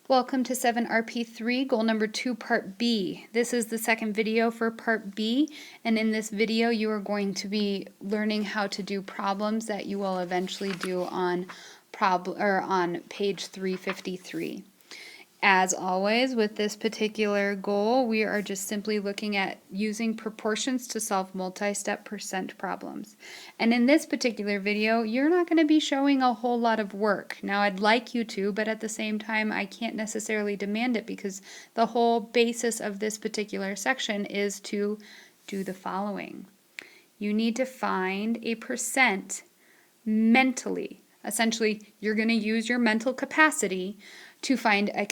Welcome to 7.RP.3, goal number 2, part B. This is the second video for part B, and in this video you are going to be learning how to do problems that you will eventually do on page 353. As always, with this particular goal, we are just simply looking at using proportions to solve multi-step percent problems. And in this particular video, you're not going to be showing a whole lot of work. Now, I'd like you to, but at the same time, I can't necessarily demand it because the whole basis of this particular section is to do the following. You need to find a percent mentally. Essentially, you're going to use your mental capacity to find a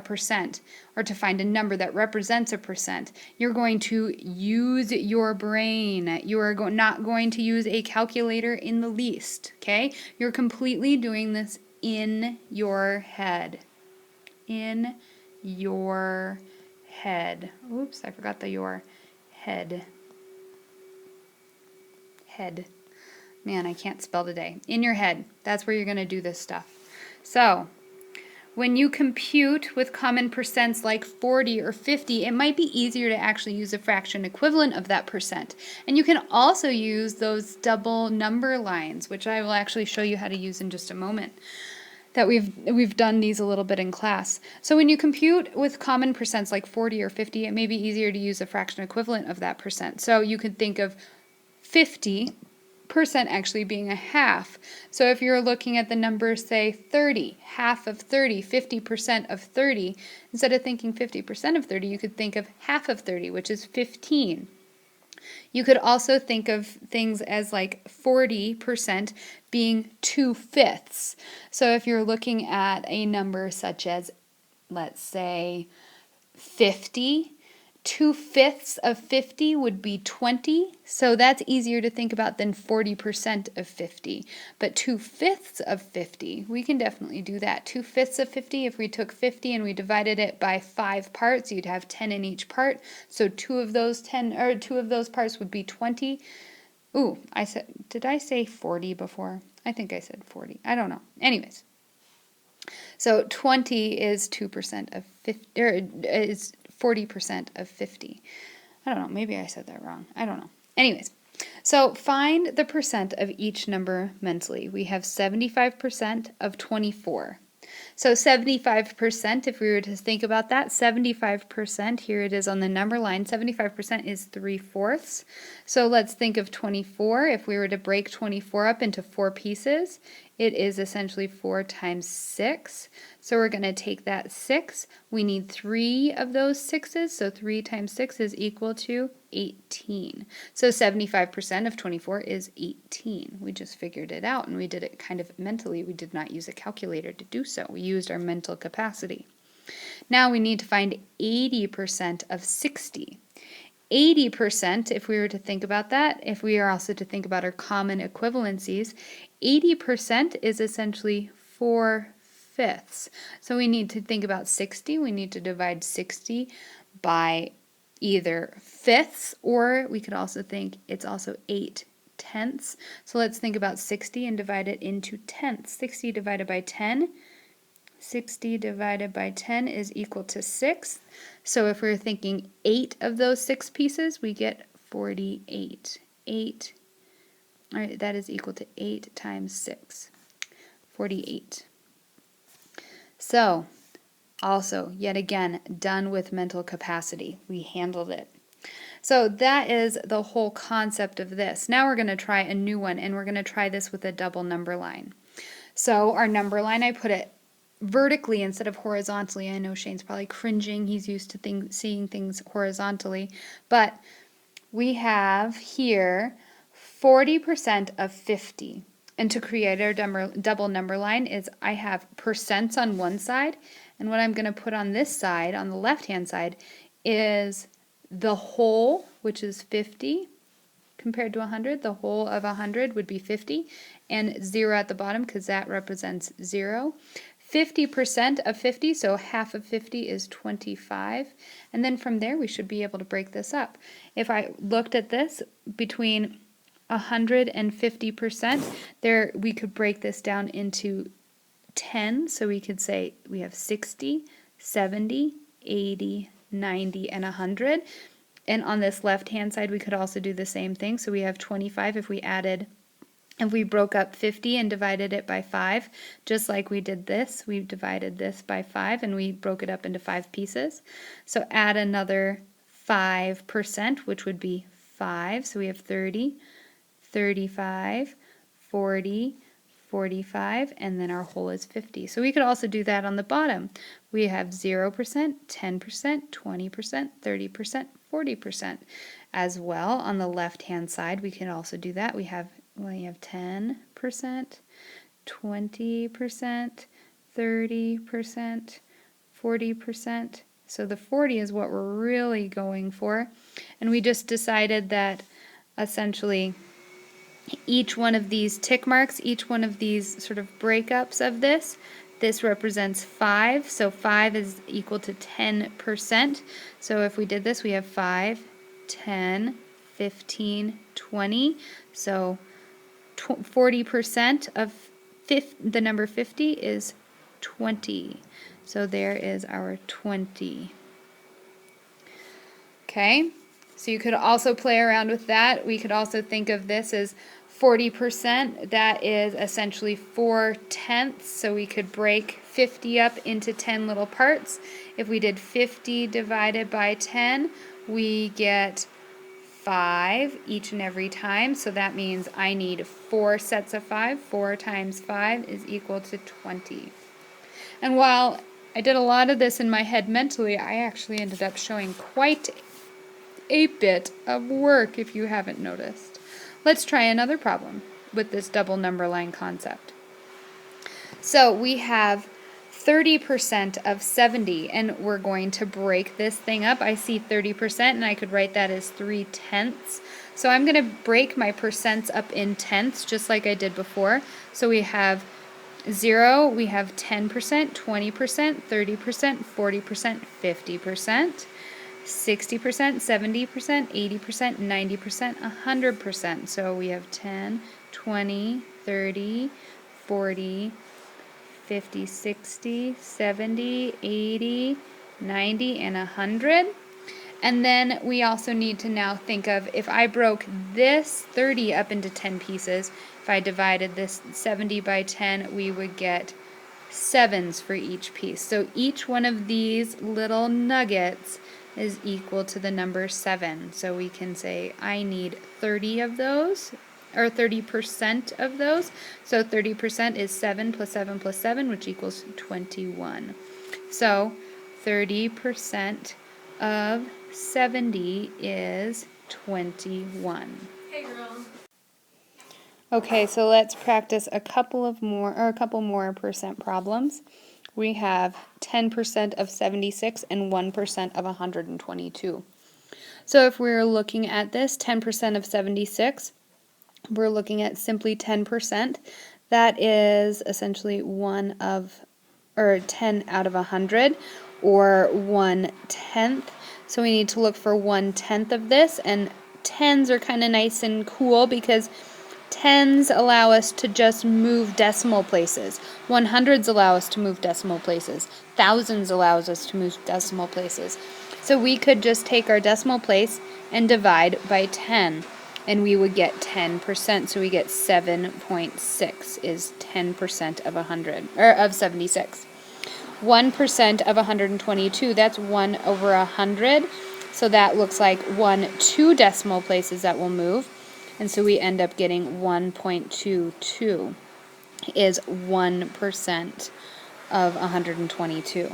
percent, or to find a number that represents a percent. You're going to use your brain. You are not going to use a calculator in the least, okay? You're completely doing this in your head. In your head. Oops, I forgot the your. Head. Head. Man, I can't spell today. In your head. That's where you're going to do this stuff. So, when you compute with common percents like 40 or 50, it might be easier to actually use a fraction equivalent of that percent. And you can also use those double number lines, which I will actually show you how to use in just a moment. That we've done these a little bit in class. So when you compute with common percents like 40 or 50, it may be easier to use a fraction equivalent of that percent. So you could think of 50% actually being a half. So if you're looking at the number, say 30, half of 30, 50% of 30, instead of thinking 50% of 30, you could think of half of 30, which is 15. You could also think of things as like 40% being 2/5. So if you're looking at a number such as, let's say, 50, 2/5 of 50 would be 20, so that's easier to think about than 40% of 50. But 2/5 of 50, we can definitely do that. 2/5 of 50, if we took 50 and we divided it by 5 parts, you'd have 10 in each part. So two of those parts would be 20. Ooh, did I say 40 before? I think I said 40. I don't know. Anyways. So 20 is 2% of 50, or is 40% of 50. I don't know, maybe I said that wrong. I don't know. Anyways, so find the percent of each number mentally. We have 75% of 24. So 75%, if we were to think about that, 75%, here it is on the number line, 75% is 3/4. So let's think of 24. If we were to break 24 up into 4 pieces, it is essentially 4 times 6. So we're going to take that 6. We need 3 of those 6s, so 3 times 6 is equal to 18. So 75% of 24 is 18. We just figured it out, and we did it kind of mentally. We did not use a calculator to do so. We used our mental capacity. Now we need to find 80% of 60. 80%, if we were to think about that, if we are also to think about our common equivalencies, 80% is essentially 4/5. So we need to think about 60. We need to divide 60 by either fifths, or we could also think it's also 8/10. So let's think about 60 and divide it into tenths. 60 divided by 10. 60 divided by 10 is equal to 6. So if we're thinking 8 of those 6 pieces, we get 48. 8. All right, that is equal to 8 times 6. 48. So, also, yet again, done with mental capacity. We handled it. So that is the whole concept of this. Now we're going to try a new one, and we're going to try this with a double number line. So our number line, I put it vertically instead of horizontally. I know Shane's probably cringing. He's used to seeing things horizontally. But we have here 40% of 50. And to create our double number line is I have percents on one side, and what I'm going to put on this side, on the left-hand side, is the whole, which is 50, compared to 100. The whole of 100 would be 50, and 0 at the bottom because that represents 0. 50% of 50, so half of 50 is 25. And then from there, we should be able to break this up. If I looked at this between 100 and 50%, we could break this down into 10, so we could say we have 60, 70, 80, 90, and 100. And on this left-hand side, we could also do the same thing. So we have 25 if we broke up 50 and divided it by 5, just like we did this. We divided this by 5 and we broke it up into 5 pieces. So add another 5%, which would be 5. So we have 30, 35, 40, 45, and then our whole is 50. So we could also do that on the bottom. We have 0%, 10%, 20%, 30%, 40%. As well, on the left-hand side, we can also do that. We have 10%, 20%, 30%, 40%. So the 40 is what we're really going for. And we just decided that essentially each one of these tick marks, each one of these sort of breakups of this represents 5. So 5 is equal to 10%. So if we did this, we have 5, 10, 15, 20. So 40% of the number 50 is 20. So there is our 20. Okay, so you could also play around with that. We could also think of this as 40%. That is essentially 4/10. So we could break 50 up into 10 little parts. If we did 50 divided by 10, we get 5 each and every time. So that means I need 4 sets of 5. 4 times 5 is equal to 20. And while I did a lot of this in my head mentally, I actually ended up showing quite a bit of work, if you haven't noticed. Let's try another problem with this double number line concept. So we have 30% of 70, and we're going to break this thing up. I see 30%, and I could write that as 3/10. So I'm going to break my percents up in tenths, just like I did before. So we have 0, we have 10%, 20%, 30%, 40%, 50%. 60%, 70%, 80%, 90%, 100%. So we have 10, 20, 30, 40, 50, 60, 70, 80, 90, and 100. And then we also need to now think of, if I broke this 30 up into 10 pieces, if I divided this 70 by 10, we would get 7s for each piece. So each one of these little nuggets is equal to the number 7. So we can say I need 30 of those, or 30% of those. So 30% is 7 plus 7 plus 7, which equals 21. So 30% of 70 is 21. Hey girl. Okay, so let's practice a couple more percent problems. We have 10% of 76 and 1% of 122. So if we're looking at this, 10% of 76, we're looking at simply 10%. That is essentially 10 out of 100, or 1/10. So we need to look for 1/10 of this, and 10s are kind of nice and cool because 10s allow us to just move decimal places. 100s allow us to move decimal places. Thousands allows us to move decimal places. So we could just take our decimal place and divide by 10, and we would get 10%. So we get 7.6 is 10% of 100, or of 76. 1% of 122, that's 1 over 100. So that looks like 2 decimal places that will move. And so we end up getting 1.22 is 1% of 122.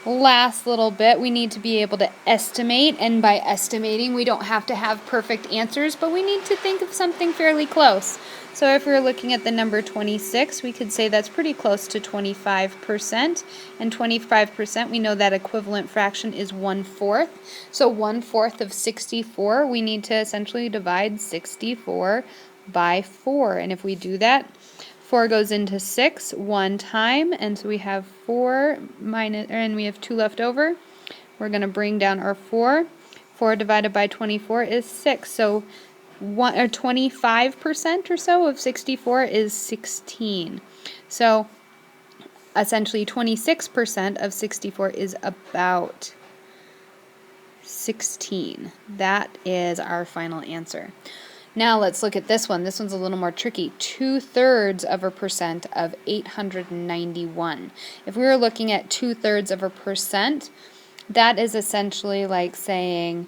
Last little bit, we need to be able to estimate, and by estimating we don't have to have perfect answers, but we need to think of something fairly close. So if we're looking at the number 26, we could say that's pretty close to 25%, and 25%, we know that equivalent fraction is 1/4. So 1/4 of 64, we need to essentially divide 64 by 4, and if we do that, 4 goes into 6 one time, and so we have 4 minus, and we have 2 left over. We're going to bring down our 4. 4 divided by 24 is 6. So 25% or so of 64 is 16. So essentially 26% of 64 is about 16. That is our final answer. Now let's look at this one. This one's a little more tricky. 2/3 of a percent of 891. If we were looking at 2/3 of a percent, that is essentially like saying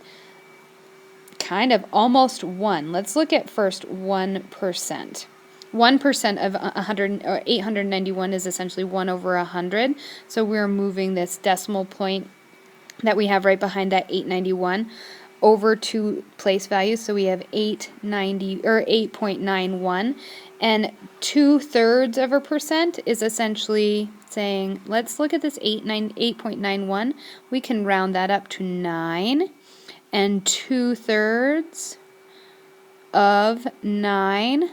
kind of almost 1. Let's look at first 1%. 1% of 100 or 891 is essentially 1 over 100. So we're moving this decimal point that we have right behind that 891 over to place values. So we have 890 or 8.91, and 2/3 of a percent is essentially saying, let's look at this 8.91. We can round that up to 9, and 2/3 of 9.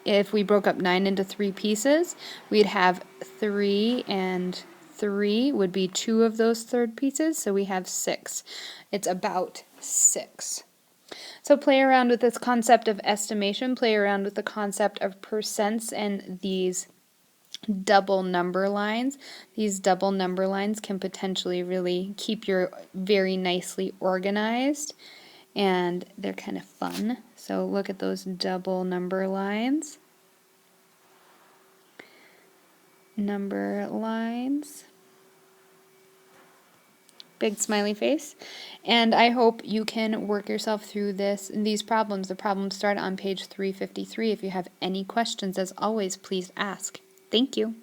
If we broke up 9 into 3 pieces, we'd have 3 and 3 would be 2 of those third pieces, so we have 6. It's about 6. So play around with this concept of estimation, play around with the concept of percents and these double number lines. These double number lines can potentially really keep you very nicely organized, and they're kind of fun. So look at those double number lines. Number lines. Big smiley face. And I hope you can work yourself through these problems. The problems start on page 353. If you have any questions, as always, please ask. Thank you.